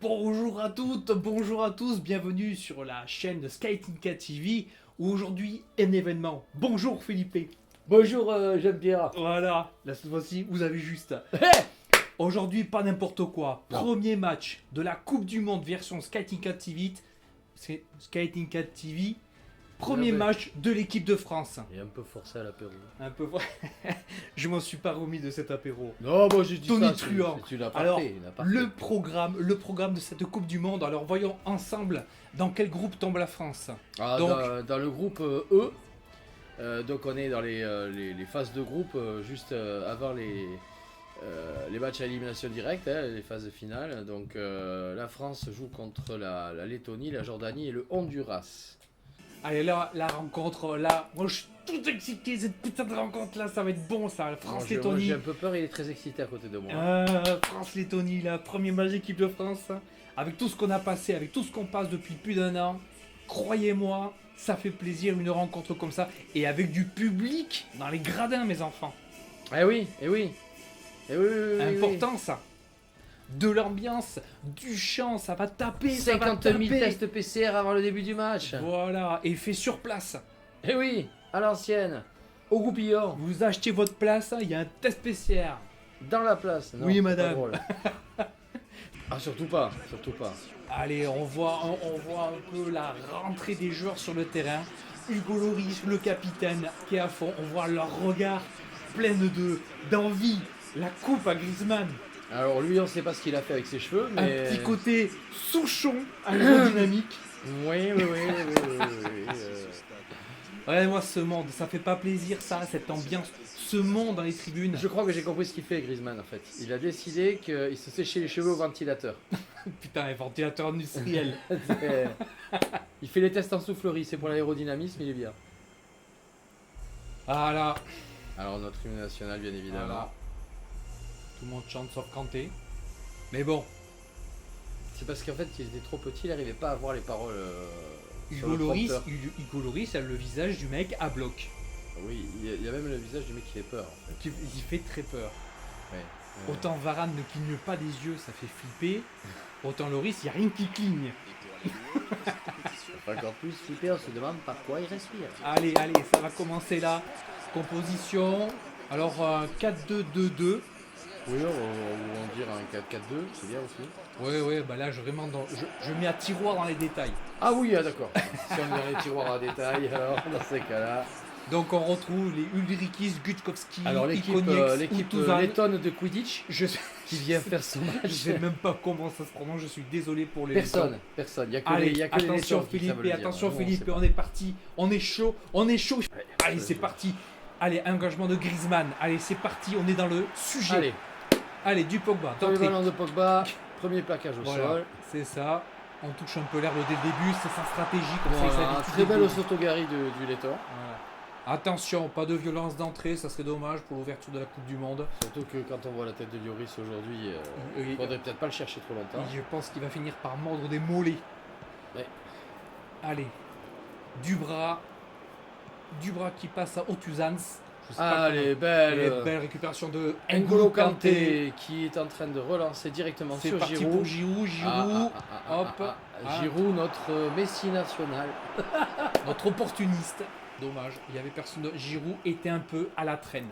Bonjour à toutes, bonjour à tous, bienvenue sur la chaîne de Skating TV où aujourd'hui un événement. Bonjour Philippe. Bonjour Jean-Pierre. Voilà, là cette fois-ci vous avez juste. Aujourd'hui pas n'importe quoi. Non. Premier match de la Coupe du Monde version Skating TV. C'est Skating TV. Premier match de l'équipe de France. Et un peu forcé à l'apéro. Un peu. Je m'en suis pas remis de cet apéro. Non, moi j'ai dit Tony ça. Truant. Tu l'as pas Alors, fait. le programme de cette Coupe du Monde. Alors, voyons ensemble dans quel groupe tombe la France. Donc- dans le groupe E, donc on est dans les phases de groupe juste avant les matchs à élimination directe, les phases finales. Donc la France joue contre la Lettonie, la Jordanie et le Honduras. Allez, là, la rencontre, là, moi je suis tout excité. Cette putain de rencontre là, ça va être bon ça. Moi, France-Lettonie. j'ai un peu peur, il est très excité à côté de moi. France-Lettonie, là, premier match d'équipe de France. Avec tout ce qu'on a passé, avec tout ce qu'on passe depuis plus d'1 an, croyez-moi, ça fait plaisir une rencontre comme ça. Et avec du public dans les gradins, mes enfants. Eh oui, eh oui. Eh oui, oui, oui, Important ça. De l'ambiance, du chant, ça va taper, oui. ça va 50 000 taper. tests PCR avant le début du match. Voilà, et fait sur place. Eh oui, à l'ancienne, au goupillon, Vous achetez votre place, il y a un test PCR. dans la place. Non, Oui, c'est pas madame. drôle. Ah, surtout pas, surtout pas. Allez, on voit un peu la rentrée des joueurs sur le terrain. Hugo Lloris, le capitaine, qui est à fond. On voit leur regard plein d'envie. La coupe à Griezmann. Alors lui, on sait pas ce qu'il a fait avec ses cheveux, mais... Un petit côté Souchon aérodynamique. Oui, oui, oui, oui, oui, oui, oui, Ouais, moi, ce monde, ça fait pas plaisir, ça, cette ambiance, ce monde dans les tribunes. Je crois que j'ai compris ce qu'il fait, Griezmann, en fait. Il a décidé qu'il se séchait les cheveux au ventilateur. Putain, un ventilateur industriel. Il fait les tests en soufflerie, c'est pour l'aérodynamisme, il est bien. Voilà. Alors notre hymne national, bien évidemment. Voilà. Tout le monde chante sauf Kanté. Mais bon, C'est parce qu'en fait, il était trop petit, il n'arrivait pas à voir les paroles sur Hugo le Lloris, prompteur. Hugo Lloris a le visage du mec à bloc. Oui, il y a même le visage du mec qui fait peur, en fait. Il fait très peur. Ouais. Autant Varane ne cligne pas des yeux, ça fait flipper. Autant Lloris, il n'y a rien qui cligne. Encore plus flipper, on se demande par quoi il respire. Allez, ça va commencer là. Composition. Alors, 4-2-2-2. Oui, on dirait un 4-4-2, c'est bien aussi. Ouais, bah là, je mets à tiroir dans les détails. Ah oui, ah, d'accord. Si on est dans les tiroirs à détail, alors dans ces cas-là. Donc, on retrouve les Ulrikis, Gutkowski, Alors l'équipe Ikonieks, Outuzan. lettonne de Quidditch Je qui vient faire son match. Je sais même pas comment ça se prononce, je suis désolé pour les Personne. Il y a que Allez, les attention lettons qui savent Philippe, le dire. attention Nous, Philippe, sait pas. on est parti, on est chaud. Allez, c'est vas-y. parti. Allez, engagement de Griezmann. Allez, c'est parti, on est dans le sujet. Allez, du Pogba. Premier d'entrée. ballon de Pogba, premier plaquage au Voilà, sol. c'est ça. On touche un peu l'herbe dès le début, c'est sa stratégie comme ça. il Voilà, s'habitue très dès le belle début. Sotogari du letton. Voilà. Attention, pas de violence d'entrée, ça serait dommage pour l'ouverture de la Coupe du Monde. Surtout que quand on voit la tête de Lloris aujourd'hui, Oui, il faudrait peut-être pas le chercher trop longtemps. je pense qu'il va finir par mordre des mollets. Ouais. Allez, Dubras qui passe à Outuzans. Je sais pas Ah, comment- les Et belles. belle récupération de N'Golo Kanté qui est en train de relancer directement C'est sur parti Giroud. pour Giroud. Hop. Ah. Giroud, notre Messi national. Notre opportuniste. Dommage, il y avait personne. Giroud était un peu à la traîne.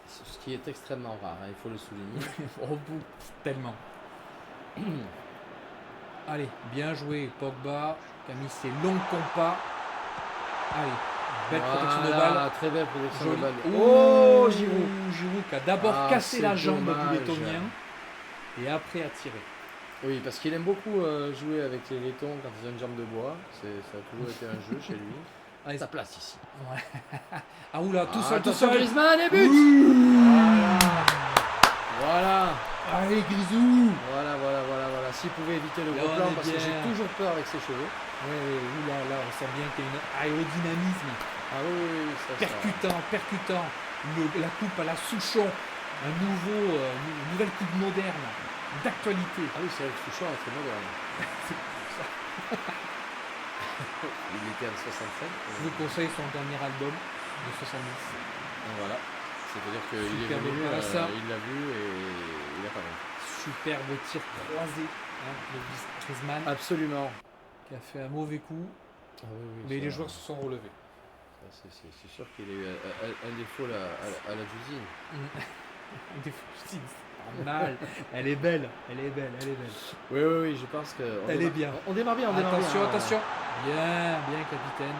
Ce qui est extrêmement rare, hein, il faut le souligner. Au bout, tellement. Allez, bien joué Pogba, qui a mis ses longs compas. Allez, belle protection de Voilà, balle. très belle protection Joli. de balle. Oh, Oh, Giroud. Giroud qui a d'abord Ah, cassé c'est la jambe dommage. du lettonien et après a tiré. Oui, parce qu'il aime beaucoup jouer avec les lettons quand ils ont une jambe de bois. Ça a toujours été un jeu chez lui. Allez, Sa place ici. ah oula, tout seul, tout Attention, seul. Griezmann et but. Voilà. Allez, Grisou. Voilà. S'il pouvait éviter le Là, gros on plan, est parce que bien. j'ai toujours peur avec ses cheveux. Là, on sent bien qu'il y a une aérodynamisme Ah oui, ça. percutant. La coupe à la Souchon, une nouvelle coupe moderne, d'actualité. Ah oui, c'est vrai que Souchon est très moderne. Il était en 65. Je vous conseille son dernier album de 70. Voilà. C'est-à-dire qu'il est Superbe venu, passe. il l'a vu et il a parlé. Superbe tir croisé. le Griezmann, Absolument. qui a fait un mauvais coup, Ah oui, mais ça- les joueurs se sont relevés. C'est sûr qu'il a eu un défaut là, à la Jusine. Des fois, je dis, c'est pas mal. Elle est belle, elle est belle, elle est belle. Oui, je pense que. Elle est bien. On démarre bien, on démarre Attention, bien. attention. Bien, bien, capitaine.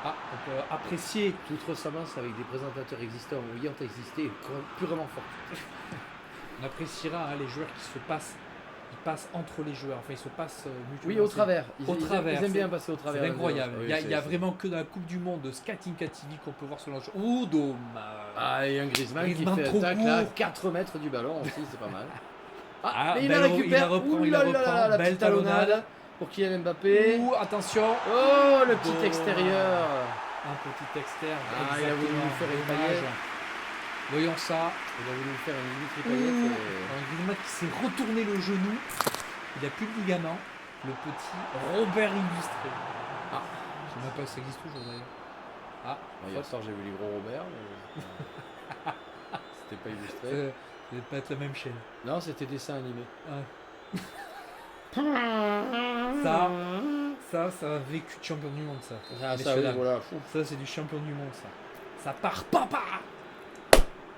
Ah, on peut apprécier. Toute ressemblance avec des présentateurs existants ou ayant existé est purement forte. On appréciera les joueurs qui se passent. Ils passent entre les joueurs. Enfin, ils se passent mutuellement. Oui, au travers. Au travers, Ils aiment bien c'est- passer au travers. C'est incroyable. Oui, Il y a vraiment que dans la Coupe du Monde de Skating TV qu'on peut voir ce genre de choses. Ouh, dommage. Ah, et un Griezmann qui Griezmann fait trop un tacle à court. 4 mètres du ballon aussi, c'est pas mal. Ah, mais il belle- la récupère. il la reprend, Ouh il la là là reprend. là, la Belle petite talonnade pour Kylian Mbappé. Ouh, attention. Oh, le petit Bon. extérieur. Un petit externe. Ah, il a voulu nous faire une Dommage. paillette. Voyons ça. Il a voulu nous faire une Dimitri Ouh, Payet. et- un Griezmann qui s'est retourné le genou. Il n'a plus de ligament. Le petit Robert illustré. Ah, je sais même pas si ça existe toujours d'ailleurs. Ah, Bon, hier soir, j'ai vu les gros Robert, mais c'était pas illustré. ça va pas être la même chaîne. Non, c'était dessin animé. Ouais. Ça a vécu de champion du monde, ça. Ah, Messieurs, ça, oui, dames. voilà. Fou. Ça, c'est du champion du monde, ça. Ça part papa.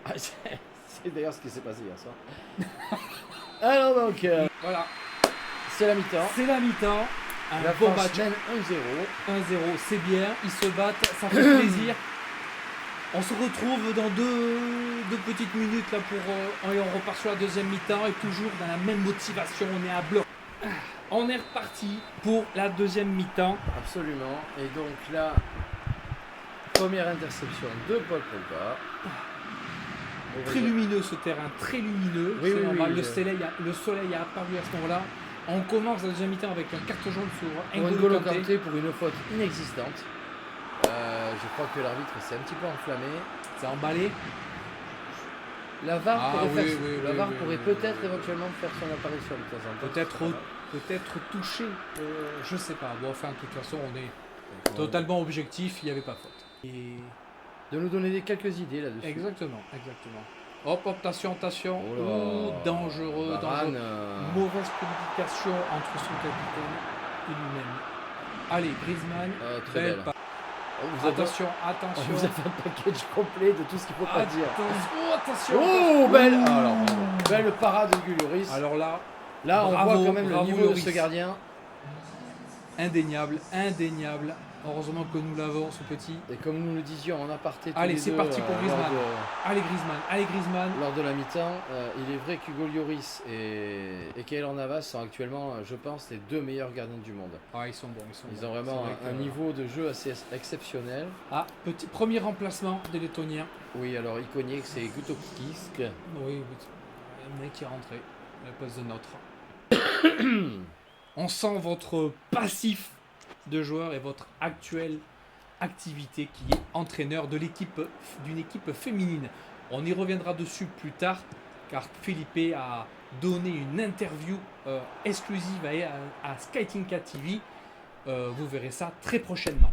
Ah, c'est d'ailleurs ce qui s'est passé hier soir. Alors donc, Voilà, c'est la mi-temps. c'est la mi-temps. Un La beau France match. mène 1-0. 1-0, c'est bien. Ils se battent, ça fait plaisir. On se retrouve dans deux petites minutes là et on repart sur la deuxième mi-temps et toujours dans la même motivation. On est à bloc. On est reparti pour la deuxième mi-temps. Absolument. Et donc là, première interception de Paul Pogba. Très lumineux ce terrain, très lumineux. Oui, C'est oui, normal, oui, le soleil a apparu à ce moment-là. On commence la deuxième mi-temps avec un carton jaune sur Pour N'Golo N'Golo Kanté. Kanté pour une faute inexistante. Je crois que l'arbitre s'est un petit peu enflammé. C'est emballé. La VAR Ah, pourrait, oui, faire- oui, la oui, VAR oui, pourrait oui, peut-être oui, oui. éventuellement faire son apparition de temps en temps. Peut-être touché. Je sais pas. Bon, enfin, de toute façon, on est totalement objectif. Il n'y avait pas faute. Et... De nous donner quelques idées là-dessus. Exactement. Hop, attention. Oh là. Ouh, dangereux. Varane, Mauvaise communication entre son capitaine et lui-même. Allez, Griezmann. très belle. passe. Vous avez, Attention. vous avez un package complet de tout ce qu'il faut pas dire. Attention. Oh, belle, alors, belle parade de Lloris. Alors là, Là, on bravo, voit quand même le bravo, niveau de Lloris. ce gardien. indéniable. Heureusement que nous l'avons, ce petit. Et comme nous le disions en aparté tous Allez, les c'est deux, parti pour Griezmann. lors Allez, Griezmann. lors de la mi-temps, il est vrai qu'Hugo Lloris et Keylor Navas sont actuellement, je pense, les deux meilleurs gardiens du monde. Ah, ils sont bons. Ils ont vraiment C'est vrai un que- niveau de jeu assez exceptionnel. Ah, premier remplacement des Lettoniens. Oui, alors iconique, c'est Gutokisk. Oui, le mec qui est rentré à la place de notre. On sent votre passif de joueur et votre actuelle activité qui est entraîneur de d'une équipe féminine. On y reviendra dessus plus tard car Felipe a donné une interview exclusive à Skating TV. Vous verrez ça très prochainement.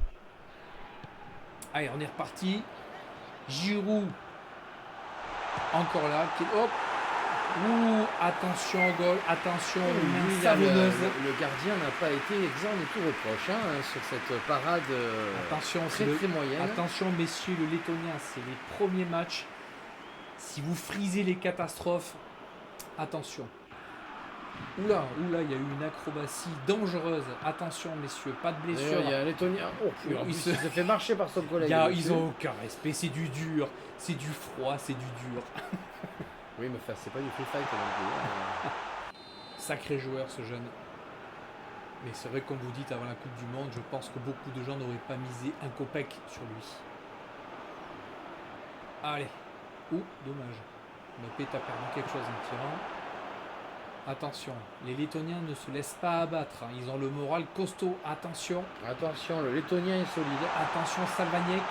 Allez, on est reparti. Giroud encore là. Hop. Ouh, attention au goal, attention aux mains Lui, là, savonneuses. le gardien n'a pas été exempt de tout reproche sur cette parade Attention, très c'est très moyenne. attention messieurs, le Lettonien, c'est les premiers matchs. Si vous frisez les catastrophes, attention. Oula, il y a eu une acrobatie dangereuse. Attention messieurs, pas de blessure. D'ailleurs, il y a un Lettonien. Oh, Oui, en plus, il il se- s'est fait marcher par son collègue. Ils ont aucun respect, c'est du dur, c'est du froid, c'est du dur. Oui, mais enfin, c'est pas du free fight non plus. Sacré joueur ce jeune. Mais c'est vrai, comme vous dites avant la Coupe du Monde, je pense que beaucoup de gens n'auraient pas misé un copec sur lui. Allez. Ouh, dommage. Mbappé t'a perdu quelque chose en tirant. Attention, les Lettoniens ne se laissent pas abattre. Ils ont le moral costaud. Attention. Attention, le Lettonien est solide. Attention, Salvagnek.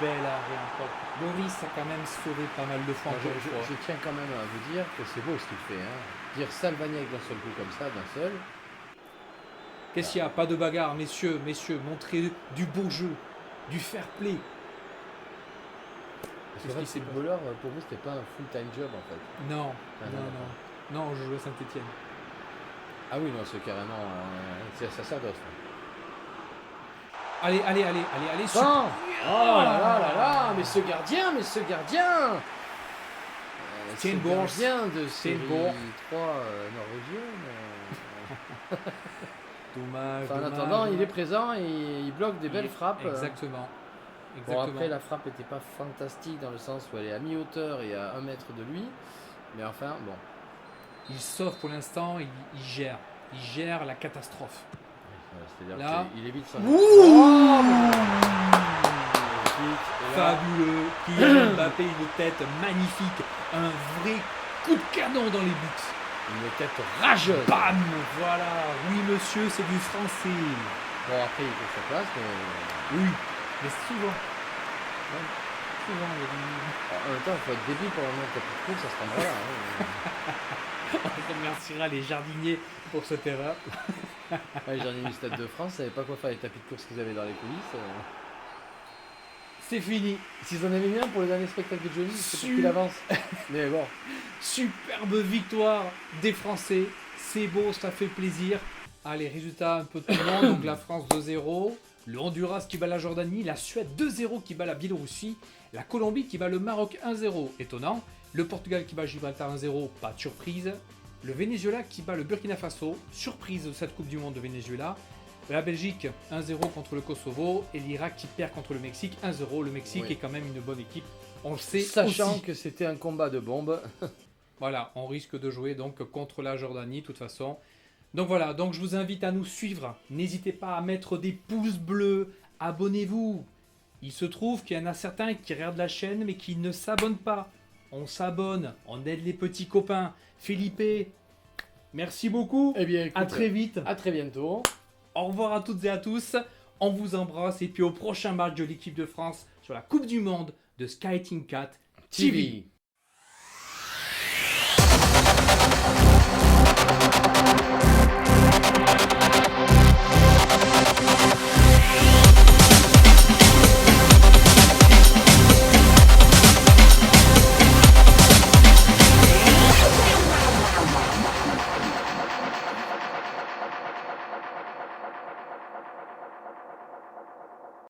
Belle arrêt encore. Lloris a quand même sauvé pas mal de fois. Moi, encore une fois. je tiens quand même à vous dire que c'est beau ce qu'il fait. Dire Salvagnek d'un seul coup comme ça, d'un seul. Qu'est-ce qu'il y a? Pas de bagarre, messieurs, montrez du beau jeu, du fair play. Parce Qu'est-ce qu'en qui fait, s'est footballeur, pour vous, c'était pas un full-time job en fait. Non, Ah, non, je joue à Saint-Etienne. Ah oui, non, c'est carrément c'est un sacerdoce. Allez, super. Bon. Oh là là là là, mais ce gardien, C'est une ce bourse. gardien de C'est une série bourse. 3 norvégienne. Dommage, Enfin, en dommage, attendant, il dommage. est présent et il bloque des belles frappes. Exactement. Bon, après, la frappe n'était pas fantastique dans le sens où elle est à mi-hauteur et à 1 mètre de lui. Mais enfin, bon. Il sauve pour l'instant, il gère. Il gère la catastrophe. C'est-à-dire Là. qu'il évite son... Ouh Et là, Fabuleux. Kylian Mbappé, une tête magnifique. Un vrai coup de canon dans les buts. une tête rageuse. Bam. Voilà. Oui, monsieur, c'est du français. Bon, après, il fait sa place, mais... Oui. Mais souvent. Souvent, il y a En même temps, il faut être débile pour emmener un tapis de course à cet endroit-là. Hein. On remerciera les jardiniers pour cette erreur. Les jardiniers du Stade de France ne savaient pas quoi faire avec les tapis de course qu'ils avaient dans les coulisses. C'est fini. S'ils en avaient mis un pour le dernier spectacle de Johnny, c'est pour Su- qu'il avance. Mais bon, Superbe victoire des Français. C'est beau, ça fait plaisir. Allez, résultat un peu tout le monde. Donc la France 2-0. Le Honduras qui bat la Jordanie. La Suède 2-0 qui bat la Biélorussie. La Colombie qui bat le Maroc 1-0. Étonnant. Le Portugal qui bat Gibraltar 1-0. Pas de surprise. Le Venezuela qui bat le Burkina Faso. Surprise de cette Coupe du Monde de Venezuela. La Belgique 1-0 contre le Kosovo. Et l'Irak qui perd contre le Mexique 1-0. Le Mexique Oui. est quand même une bonne équipe. On le sait sachant aussi. que c'était un combat de bombes. Voilà, on risque de jouer donc contre la Jordanie de toute façon. Donc voilà, donc je vous invite à nous suivre. N'hésitez pas à mettre des pouces bleus, abonnez-vous. Il se trouve qu'il y en a certains qui regardent la chaîne mais qui ne s'abonnent pas. On s'abonne, on aide les petits copains. Philippe, merci beaucoup. Eh bien, écoute, À très vite. à très bientôt. Au revoir à toutes et à tous. On vous embrasse et puis au prochain match de l'équipe de France sur la Coupe du Monde de Sky Team 4 TV. TV.